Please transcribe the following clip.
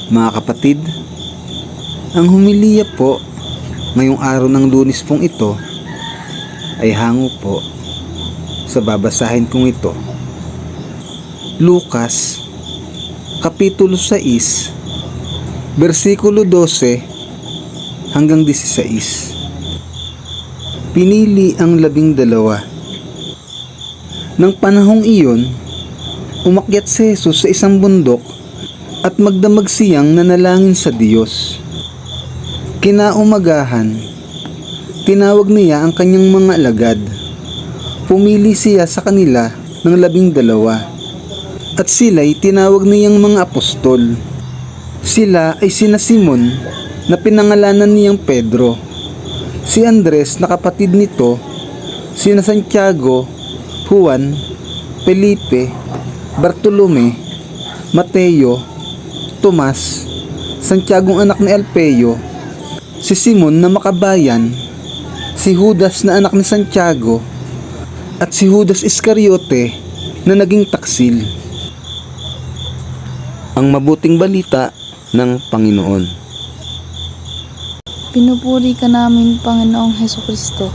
Mga kapatid, ang humiliya po ngayong araw ng Lunes pong ito ay hango po sa babasahin kong ito. Lucas, Kapitulo 6, versikulo 12 hanggang 16. Pinili ang 12. Nang panahong iyon, umakyat si Jesus sa isang bundok at magdamag siyang nanalangin sa Diyos. Kinaumagahan, tinawag niya ang kanyang mga alagad. Pumili siya sa kanila ng 12 at sila'y tinawag niyang mga apostol. Sila ay sina Simon na pinangalanan niyang Pedro, si Andres na kapatid nito, sina Santiago, Juan, Felipe, Bartolome, Mateo, Tomas, Santiago ang anak ni Alpeo, si Simon na makabayan, si Judas na anak ni Santiago, at si Judas Iscariote na naging taksil. Ang mabuting balita ng Panginoon. Pinupuri ka namin, Panginoong Hesukristo.